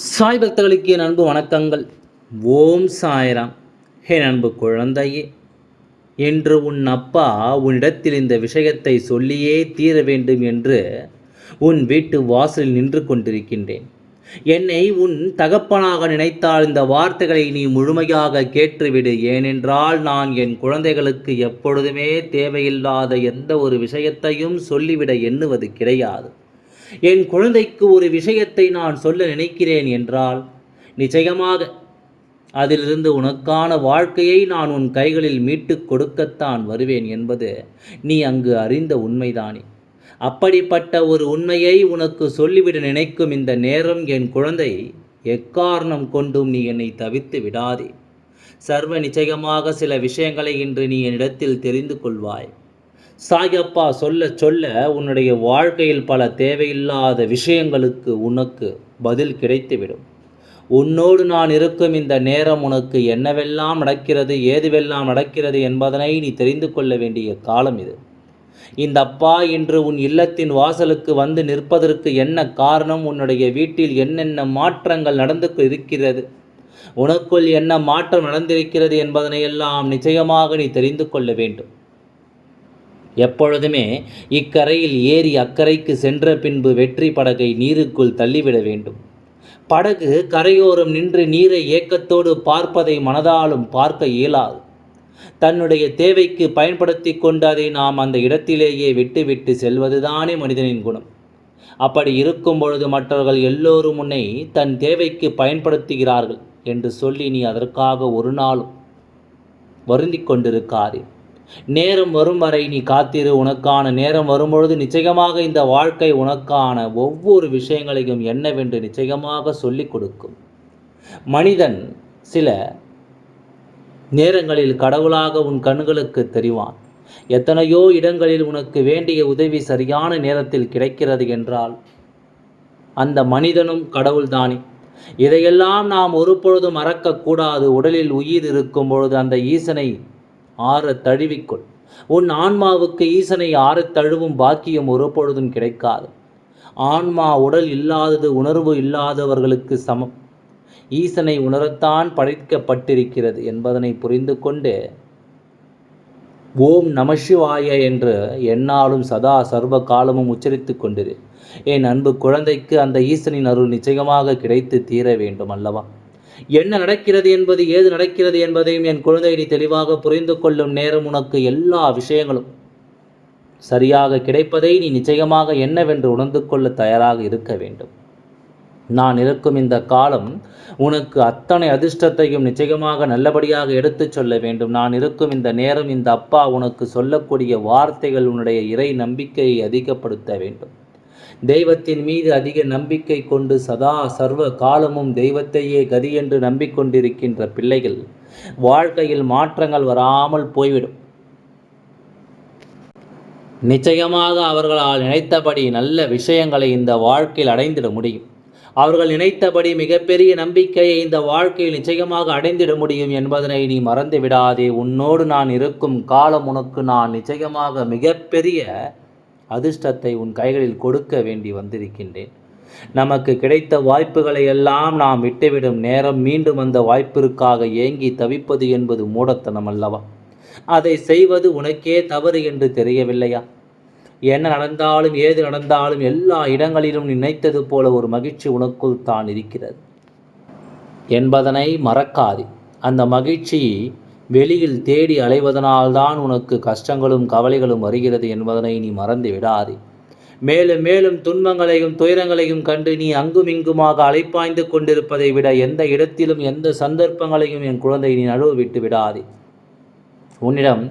சாய் பக்தர்களுக்கு என் அன்பு வணக்கங்கள். ஓம் சாய்ராம். என் அன்பு குழந்தையே, என்று உன் அப்பா உன்னிடத்தில் இந்த விஷயத்தை சொல்லியே தீர வேண்டும் என்று உன் வீட்டு வாசலில் நின்று கொண்டிருக்கின்றேன். என்னை உன் தகப்பனாக நினைத்தால் இந்த வார்த்தைகளை நீ முழுமையாக கேட்டுவிடு. ஏனென்றால் நான் என் குழந்தைகளுக்கு எப்பொழுதுமே தேவையில்லாத எந்த ஒரு விஷயத்தையும் சொல்லிவிட எண்ணுவது கிடையாது. என் குழந்தைக்கு ஒரு விஷயத்தை நான் சொல்ல நினைக்கிறேன் என்றால் நிச்சயமாக அதிலிருந்து உனக்கான வாழ்க்கையை நான் உன் கைகளில் மீட்டு கொடுக்கத்தான் வருவேன் என்பது நீ அங்கு அறிந்த உண்மைதானே. அப்படிப்பட்ட ஒரு உண்மையை உனக்கு சொல்லிவிட நினைக்கும் இந்த நேரம் என் குழந்தை, எக்காரணம் கொண்டும் நீ என்னை தவிர்த்து விடாதே. சர்வ நிச்சயமாக சில விஷயங்களை இன்று நீ என்னிடத்தில் தெரிந்து கொள்வாய். சாயப்பா சொல்ல சொல்ல உன்னுடைய வாழ்க்கையில் பல தேவையில்லாத விஷயங்களுக்கு உனக்கு பதில் கிடைத்துவிடும். உன்னோடு நான் இருக்கும் இந்த நேரம் உனக்கு என்னவெல்லாம் நடக்கிறது, ஏதுவெல்லாம் நடக்கிறது என்பதனை நீ தெரிந்து கொள்ள வேண்டிய காலம் இது. இந்த அப்பா இன்று உன் இல்லத்தின் வாசலுக்கு வந்து நிற்பதற்கு என்ன காரணம், உன்னுடைய வீட்டில் என்னென்ன மாற்றங்கள் நடந்து இருக்கிறது, உனக்குள் என்ன மாற்றம் நடந்திருக்கிறது என்பதனையெல்லாம் நிச்சயமாக நீ தெரிந்து கொள்ள வேண்டும். எப்பொழுதுமே இக்கரையில் ஏறி அக்கரைக்கு சென்ற பின்பு வெற்றி படகை நீருக்குள் தள்ளிவிட வேண்டும். படகு கரையோரம் நின்று நீரை ஏக்கத்தோடு பார்ப்பதை மனதாலும் பார்க்க இயலாது. தன்னுடைய தேவைக்கு பயன்படுத்தி கொண்டு அதை நாம் அந்த இடத்திலேயே விட்டுவிட்டு செல்வதுதானே மனிதனின் குணம். அப்படி இருக்கும் பொழுது மற்றவர்கள் எல்லோரும் உன்னை தன் தேவைக்கு பயன்படுத்துகிறார்கள் என்று சொல்லி நீ அதற்காக ஒரு நாளும் வருந்தி கொண்டிருக்காதே. நேரம் வரும் வரை நீ காத்திரு. உனக்கான நேரம் வரும்பொழுது நிச்சயமாக இந்த வாழ்க்கை உனக்கான ஒவ்வொரு விஷயங்களையும் என்னவென்று நிச்சயமாக சொல்லிக் கொடுக்கும். மனிதன் சில நேரங்களில் கடவுளாக உன் கண்களுக்கு தெரிவான். எத்தனையோ இடங்களில் உனக்கு வேண்டிய உதவி சரியான நேரத்தில் கிடைக்கிறது என்றால் அந்த மனிதனும் கடவுள்தானே. இதையெல்லாம் நாம் ஒரு பொழுதும் மறக்கக்கூடாது. உடலில் உயிர் இருக்கும் பொழுது அந்த ஈசனை ஆற தழுவிக்கொள். உன் ஆன்மாவுக்கு ஈசனை ஆறத் தழுவும் பாக்கியம் ஒரு பொழுதும் கிடைக்காது. ஆன்மா உடல் இல்லாதது உணர்வு இல்லாதவர்களுக்கு சமம். ஈசனை உணரத்தான் படைக்கப்பட்டிருக்கிறது என்பதனை புரிந்து கொண்டு ஓம் நமசிவாய என்று எந்நாளும் சதா சர்வ காலமும் உச்சரித்து கொண்டிரு. என் அன்பு குழந்தைக்கு அந்த ஈசனின் அருள் நிச்சயமாக கிடைத்து தீர வேண்டும் அல்லவா? என்ன நடக்கிறது என்பது, ஏது நடக்கிறது என்பதையும் என் குழந்தை நீ தெளிவாக புரிந்து கொள்ளும் நேரம் உனக்கு எல்லா விஷயங்களும் சரியாக கிடைப்பதை நீ நிச்சயமாக என்னவென்று உணர்ந்து கொள்ள தயாராக இருக்க வேண்டும். நான் இருக்கும் இந்த காலம் உனக்கு அத்தனை அதிர்ஷ்டத்தையும் நிச்சயமாக நல்லபடியாக எடுத்துச் சொல்ல வேண்டும். நான் இருக்கும் இந்த நேரம் இந்த அப்பா உனக்கு சொல்லக்கூடிய வார்த்தைகள் உன்னுடைய இறை நம்பிக்கையை அதிகப்படுத்த வேண்டும். தெய்வத்தின் மீது அதிக நம்பிக்கை கொண்டு சதா சர்வ காலமும் தெய்வத்தையே கதி என்று நம்பிக்கொண்டிருக்கின்ற பிள்ளைகள் வாழ்க்கையில் மாற்றங்கள் வராமல் போய்விடும். நிச்சயமாக அவர்களால் நினைத்தபடி நல்ல விஷயங்களை இந்த வாழ்க்கையில் அடைந்திட முடியும். அவர்கள் நினைத்தபடி மிகப்பெரிய நம்பிக்கையை இந்த வாழ்க்கையில் நிச்சயமாக அடைந்திட முடியும் என்பதனை நீ மறந்து விடாதே. உன்னோடு நான் இருக்கும் காலம் உனக்கு நான் நிச்சயமாக மிகப்பெரிய அதிர்ஷ்டத்தை உன் கைகளில் கொடுக்க வேண்டி வந்திருக்கின்றேன். நமக்கு கிடைத்த வாய்ப்புகளை எல்லாம் நாம் விட்டுவிடும் நேரம் மீண்டும் அந்த வாய்ப்பிற்காக ஏங்கி தவிப்பது என்பது மூடத்தனம் அல்லவா? அதை செய்வது உனக்கே தவறு என்று தெரியவில்லையா? என்ன நடந்தாலும் ஏது நடந்தாலும் எல்லா இடங்களிலும் நினைத்தது போல ஒரு மகிழ்ச்சி உனக்குள் தான் இருக்கிறது என்பதனை மறக்காதே. அந்த மகிழ்ச்சி வெளியில் தேடி அலைவதனால்தான் உனக்கு கஷ்டங்களும் கவலைகளும் வருகிறது என்பதனை நீ மறந்து விடாதே. மேலும் மேலும் துன்பங்களையும் துயரங்களையும் கண்டு நீ அங்கும் இங்குமாக அலைப்பாய்ந்து கொண்டிருப்பதை விட எந்த இடத்திலும் எந்த சந்தர்ப்பங்களையும் என் குழந்தை நீ நழுவ விட்டு விடாதே. உன்னிடம்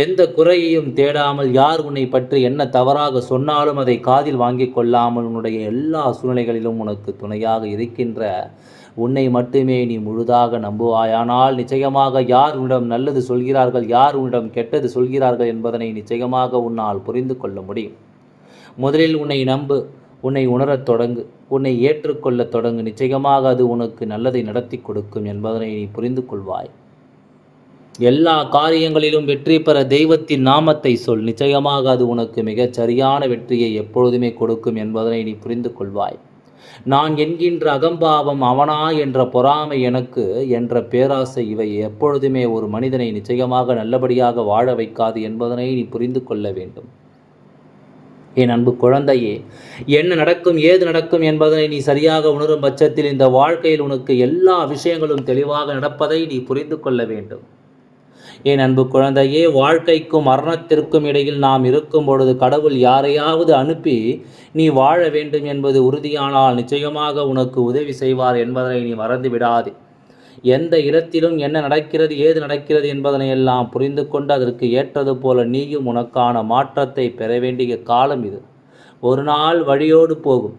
எந்த குறையையும் தேடாமல், யார் உன்னை பற்றி என்ன தவறாக சொன்னாலும் அதை காதில் வாங்கி கொள்ளாமல், உன்னுடைய எல்லா சூழ்நிலைகளிலும் உனக்கு துணையாக இருக்கின்ற உன்னை மட்டுமே நீ முழுதாக நம்புவாயானால் நிச்சயமாக யார் உன்னிடம் நல்லது சொல்கிறார்கள், யார் உன்னிடம் கெட்டது சொல்கிறார்கள் என்பதனை நிச்சயமாக உன்னால் புரிந்து கொள்ள முடியும். முதலில் உன்னை நம்பு, உன்னை உணரத் தொடங்கு, உன்னை ஏற்றுக்கொள்ளத் தொடங்கு. நிச்சயமாக அது உனக்கு நல்லதை நடத்தி கொடுக்கும் என்பதனை நீ புரிந்து கொள்வாய். எல்லா காரியங்களிலும் வெற்றி பெற தெய்வத்தின் நாமத்தை சொல். நிச்சயமாக அது உனக்கு மிகச் சரியான வெற்றியை எப்பொழுதுமே கொடுக்கும் என்பதனை நீ புரிந்து கொள்வாய். நான் என்கின்ற அகம்பாவம், அவனா என்ற பொறாமை, எனக்கு என்ற பேராசை, இவை எப்பொழுதுமே ஒரு மனிதனை நிச்சயமாக நல்லபடியாக வாழ வைக்காது என்பதனை நீ புரிந்து கொள்ள வேண்டும். என் அன்பு குழந்தையே, என்ன நடக்கும், ஏது நடக்கும் என்பதனை நீ சரியாக உணரும் பட்சத்தில் இந்த வாழ்க்கையில் உனக்கு எல்லா விஷயங்களும் தெளிவாக நடப்பதை நீ புரிந்து கொள்ள வேண்டும். என் அன்பு குழந்தையே, வாழ்க்கைக்கும் மரணத்திற்கும் இடையில் நாம் இருக்கும் பொழுது கடவுள் யாரையாவது அனுப்பி நீ வாழ வேண்டும் என்பது உறுதியானால் நிச்சயமாக உனக்கு உதவி செய்வார் என்பதனை நீ மறந்து விடாதே. எந்த இடத்திலும் என்ன நடக்கிறது, ஏது நடக்கிறது என்பதனை எல்லாம் புரிந்து கொண்டு அதற்கு ஏற்றது போல நீயும் உனக்கான மாற்றத்தை பெற வேண்டிய காலம் இது. ஒரு நாள் வழியோடு போகும்,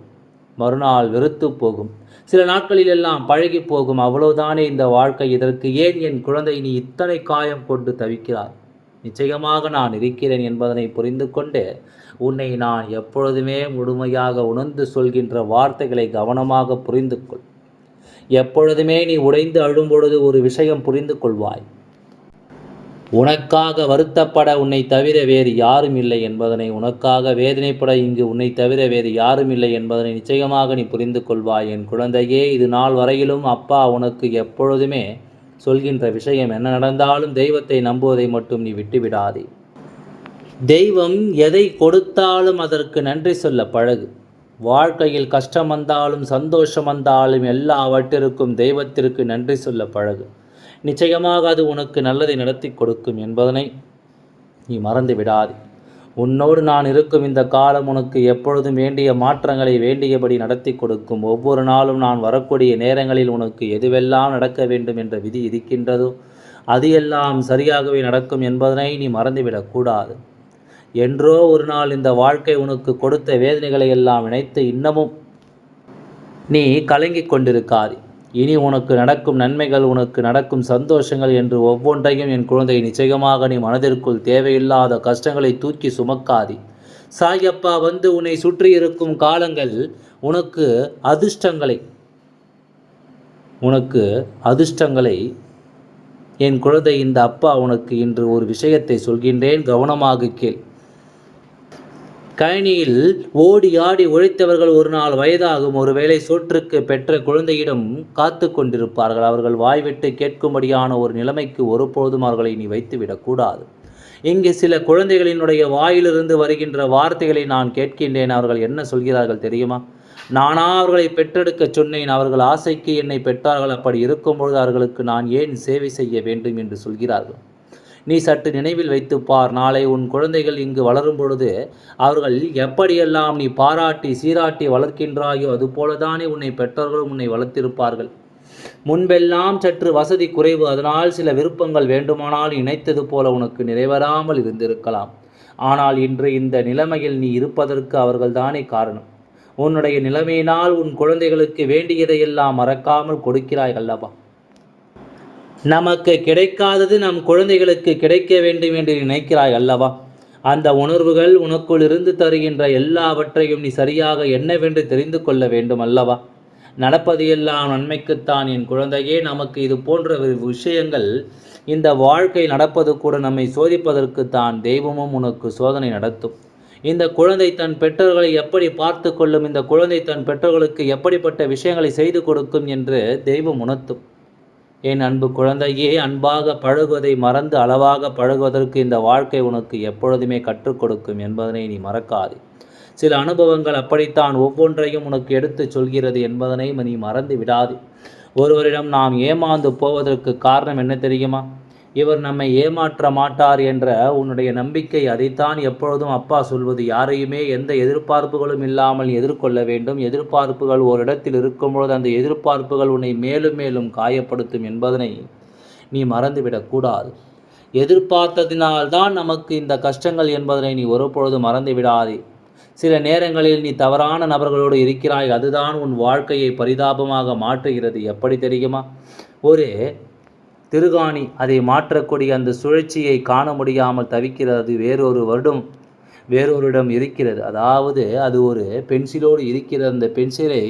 மறுநாள் வெறுத்து போகும், சில நாட்களில் எல்லாம் பழகி போகும். அவ்வளவுதானே இந்த வாழ்க்கை. இதற்கு ஏன் என் குழந்தை நீ இத்தனை காயம் கொண்டு தவிக்கிறாய்? நிச்சயமாக நான் இருக்கிறேன் என்பதனை புரிந்து கொண்டு உன்னை நான் எப்பொழுதுமே முழுமையாக உணர்ந்து சொல்கின்ற வார்த்தைகளை கவனமாக புரிந்து கொள். எப்பொழுதுமே நீ உடைந்து அழும்பொழுது ஒரு விஷயம் புரிந்து கொள்வாய். உனக்காக வருத்தப்பட உன்னை தவிர வேறு யாரும் இல்லை என்பதனை, உனக்காக வேதனைப்பட இங்கு உன்னை தவிர வேறு யாரும் இல்லை என்பதனை நிச்சயமாக நீ புரிந்து கொள்வாய். என் குழந்தையே, இது நாள் வரையிலும் அப்பா உனக்கு எப்பொழுதுமே சொல்கின்ற விஷயம் என்ன நடந்தாலும் தெய்வத்தை நம்புவதை மட்டும் நீ விட்டுவிடாதே. தெய்வம் எதை கொடுத்தாலும் அதற்கு நன்றி சொல்ல பழகு. வாழ்க்கையில் கஷ்டம் வந்தாலும் சந்தோஷம் வந்தாலும் எல்லாவற்றிற்கும் தெய்வத்திற்கு நன்றி சொல்ல பழகு. நிச்சயமாக அது உனக்கு நல்லதை நடத்தி கொடுக்கும் என்பதனை நீ மறந்து விடாதே. உன்னோடு நான் இருக்கும் இந்த காலம் உனக்கு எப்பொழுதும் வேண்டிய மாற்றங்களை வேண்டியபடி நடத்தி கொடுக்கும். ஒவ்வொரு நாளும் நான் வரக்கூடிய நேரங்களில் உனக்கு எதுவெல்லாம் நடக்க வேண்டும் என்ற விதி இருக்கின்றதோ அது எல்லாம் சரியாகவே நடக்கும் என்பதனை நீ மறந்துவிடக்கூடாது. என்றோ ஒரு நாள் இந்த வாழ்க்கை உனக்கு கொடுத்த வேதனைகளை எல்லாம் நினைத்து இன்னமும் நீ கலங்கிக் கொண்டிருக்காதே. இனி உனக்கு நடக்கும் நன்மைகள், உனக்கு நடக்கும் சந்தோஷங்கள் என்று ஒவ்வொன்றையும் என் குழந்தை நிச்சயமாக நீ மனதிற்குள் தேவையில்லாத கஷ்டங்களை தூக்கி சுமக்காதே. சாயப்பா வந்து உன்னை சுற்றி இருக்கும் காலங்கள் உனக்கு அதிர்ஷ்டங்களை என் குழந்தை, இந்த அப்பா உனக்கு இன்று ஒரு விஷயத்தை சொல்கின்றேன், கவனமாக கேள். கயனியில் ஓடி ஆடி உழைத்தவர்கள் ஒரு நாள் வயதாகும் ஒருவேளை சோற்றுக்கு பெற்ற குழந்தையிடம் காத்து கொண்டிருப்பார்கள். அவர்கள் வாய்விட்டு கேட்கும்படியான ஒரு நிலைமைக்கு ஒருபொழுதும் அவர்களை நீ வைத்துவிடக்கூடாது. இங்கே சில குழந்தைகளினுடைய வாயிலிருந்து வருகின்ற வார்த்தைகளை நான் கேட்கின்றேன். அவர்கள் என்ன சொல்கிறார்கள் தெரியுமா? நானா அவர்களை பெற்றெடுக்க சொன்னேன், அவர்கள் ஆசைக்கு என்னை பெற்றார்கள், அப்படி இருக்கும்பொழுது அவர்களுக்கு நான் ஏன் சேவை செய்ய வேண்டும் என்று சொல்கிறார்கள். நீ சற்று நினைவில் வைத்துப்பார். நாளை உன் குழந்தைகள் இங்கு வளரும் பொழுது அவர்கள் எப்படியெல்லாம் நீ பாராட்டி சீராட்டி வளர்க்கின்றாயோ அதுபோலதானே உன்னை பெற்றோர்களும் உன்னை வளர்த்திருப்பார்கள். முன்பெல்லாம் சற்று வசதி குறைவு, அதனால் சில விருப்பங்கள் வேண்டுமானால் நினைத்தது போல உனக்கு நிறைவேறாமல் இருந்திருக்கலாம். ஆனால் இன்று இந்த நிலைமையில் நீ இருப்பதற்கு அவர்கள்தானே காரணம். உன்னுடைய நிலைமையினால் உன் குழந்தைகளுக்கு வேண்டியதையெல்லாம் மறக்காமல் கொடுக்கிறாய் அல்லவா? நமக்கு கிடைக்காதது நம் குழந்தைகளுக்கு கிடைக்க வேண்டும் என்று நினைக்கிறாய் அல்லவா? அந்த உணர்வுகள் உனக்குள் இருந்து தருகின்ற எல்லாவற்றையும் நீ சரியாக என்னவென்று தெரிந்து கொள்ள வேண்டும் அல்லவா? நடப்பது எல்லாம் நன்மைக்குத்தான் என் குழந்தையே. நமக்கு இது போன்ற விஷயங்கள் இந்த வாழ்க்கை நடப்பது கூட நம்மை சோதிப்பதற்குத்தான். தெய்வமும் உனக்கு சோதனை நடத்தும். இந்த குழந்தை தன் பெற்றோர்களை எப்படி பார்த்து கொள்ளும், இந்த குழந்தை தன் பெற்றோர்களுக்கு எப்படிப்பட்ட விஷயங்களை செய்து கொடுக்கும் என்று தெய்வம் உணர்த்தும். என் அன்பு குழந்தையே, அன்பாக பழகுவதை மறந்து அளவாக பழகுவதற்கு இந்த வாழ்க்கை உனக்கு எப்பொழுதுமே கற்றுக் கொடுக்கும் என்பதனை நீ மறக்காதே. சில அனுபவங்கள் அப்படித்தான் ஒவ்வொன்றையும் உனக்கு எடுத்துச் சொல்கிறது என்பதனை நீ மறந்து விடாதே. ஒருவரிடம் நாம் ஏமாந்து போவதற்கு காரணம் என்ன தெரியுமா? இவர் நம்மை ஏமாற்ற மாட்டார் என்ற உன்னுடைய நம்பிக்கை. அதைத்தான் எப்பொழுதும் அப்பா சொல்வது. யாரையுமே எந்த எதிர்பார்ப்புகளும் இல்லாமல் எதிர்கொள்ள வேண்டும். எதிர்பார்ப்புகள் ஓரிடத்தில் இருக்கும்பொழுது அந்த எதிர்பார்ப்புகள் உன்னை மேலும் மேலும் காயப்படுத்தும் என்பதனை நீ மறந்துவிடக்கூடாது. எதிர்பார்த்ததினால்தான் நமக்கு இந்த கஷ்டங்கள் என்பதனை நீ ஒருபொழுதும் மறந்து விடாதே. சில நேரங்களில் நீ தவறான நபர்களோடு இருக்கிறாய். அதுதான் உன் வாழ்க்கையை பரிதாபமாக மாற்றுகிறது. எப்படி தெரியுமா? ஒரு திருகாணி அதை மாற்றக்கூடிய அந்த சுழற்சியை காண முடியாமல் தவிக்கிறது. வேறொருடம் இருக்கிறது. அதாவது அது ஒரு பென்சிலோடு இருக்கிறது. அந்த பென்சிலை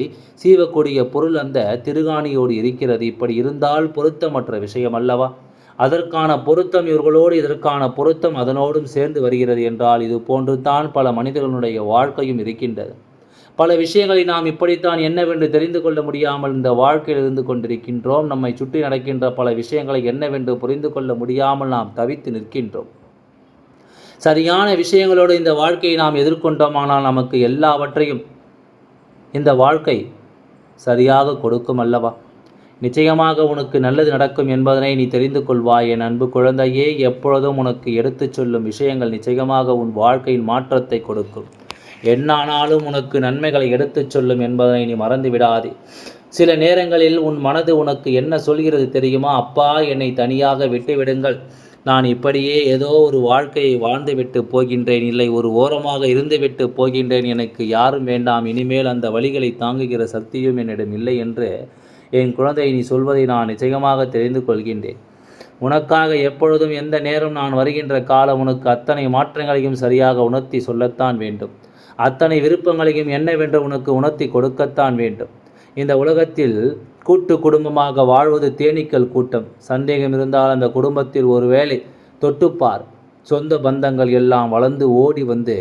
சீவக்கூடிய பொருள் அந்த திருகாணியோடு இருக்கிறது. இப்படி இருந்தால் பொருத்தமற்ற விஷயம் அல்லவா? அதற்கான பொருத்தம் இவர்களோடு, இதற்கான பொருத்தம் அதனோடும் சேர்ந்து வருகிறது என்றால் இது போன்று தான் பல மனிதர்களுடைய வாழ்க்கையும் இருக்கின்றது. பல விஷயங்களை நாம் இப்படித்தான் என்னவென்று தெரிந்து கொள்ள முடியாமல் இந்த வாழ்க்கையில் இருந்து கொண்டிருக்கின்றோம். நம்மை சுற்றி நடக்கின்ற பல விஷயங்களை என்னவென்று புரிந்து கொள்ள முடியாமல் நாம் தவித்து நிற்கின்றோம். சரியான விஷயங்களோடு இந்த வாழ்க்கையை நாம் எதிர்கொண்டோமானால் நமக்கு எல்லாவற்றையும் இந்த வாழ்க்கை சரியாக கொடுக்கும் அல்லவா? நிச்சயமாக உனக்கு நல்லது நடக்கும் என்பதனை நீ தெரிந்து கொள்வாய். என் அன்பு குழந்தையே, எப்பொழுதும் உனக்கு எடுத்துச் சொல்லும் விஷயங்கள் நிச்சயமாக உன் வாழ்க்கையின் மாற்றத்தை கொடுக்கும். என்னானாலும் உனக்கு நன்மைகளை எடுத்துச் சொல்லும் என்பதனை நீ மறந்து விடாதே. சில நேரங்களில் உன் மனது உனக்கு என்ன சொல்கிறது தெரியுமா? அப்பா, என்னை தனியாக விட்டுவிடுங்கள். நான் இப்படியே ஏதோ ஒரு வாழ்க்கையை வாழ்ந்துவிட்டு போகின்றேன், இல்லை ஒரு ஓரமாக இருந்துவிட்டு போகின்றேன், எனக்கு யாரும் வேண்டாம், இனிமேல் அந்த வழிகளை தாங்குகிற சக்தியும் என்னிடம் இல்லை என்று என் குழந்தை நீ சொல்வதை நான் நிச்சயமாக தெரிந்து கொள்கின்றேன். உனக்காக எப்பொழுதும் எந்த நேரம் நான் வருகின்ற காலம் உனக்கு அத்தனை மாற்றங்களையும் சரியாக உணர்த்தி சொல்லத்தான் வேண்டும். அத்தனை விருப்பங்களையும் என்னவென்று உனக்கு உணர்த்தி கொடுக்கத்தான் வேண்டும். இந்த உலகத்தில் கூட்டு குடும்பமாக வாழ்வது தேனீக்கள் கூட்டம். சந்தேகம் இருந்தால் அந்த குடும்பத்தில் ஒருவேளை தொட்டுப்பார், சொந்த பந்தங்கள் எல்லாம் வளர்ந்து ஓடி வந்து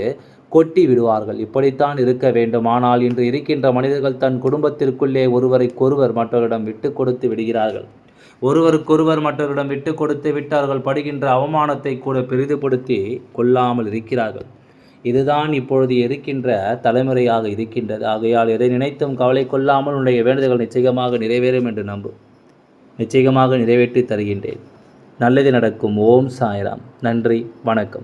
கொட்டி விடுவார்கள். இப்படித்தான் இருக்க வேண்டும். ஆனால் இன்று இருக்கின்ற மனிதர்கள் தன் குடும்பத்திற்குள்ளே ஒருவருக்கொருவர் மற்றவரிடம் விட்டு கொடுத்து விடுகிறார்கள். ஒருவருக்கொருவர் மற்றவரிடம் விட்டு கொடுத்து விட்டார்கள் படுகின்ற அவமானத்தை கூட பெரிதுபடுத்தி கொள்ளாமல் இருக்கிறார்கள். இதுதான் இப்பொழுது இருக்கின்ற தலைமுறையாக இருக்கின்றது. ஆகையால் எதை நினைத்தும் கவலை கொள்ளாமல் உன்னுடைய வேண்டுதல்கள் நிச்சயமாக நிறைவேறும் என்று நம்பு. நிச்சயமாக நிறைவேற்றி தருகின்றேன். நல்லது நடக்கும். ஓம் சாய்ராம். நன்றி, வணக்கம்.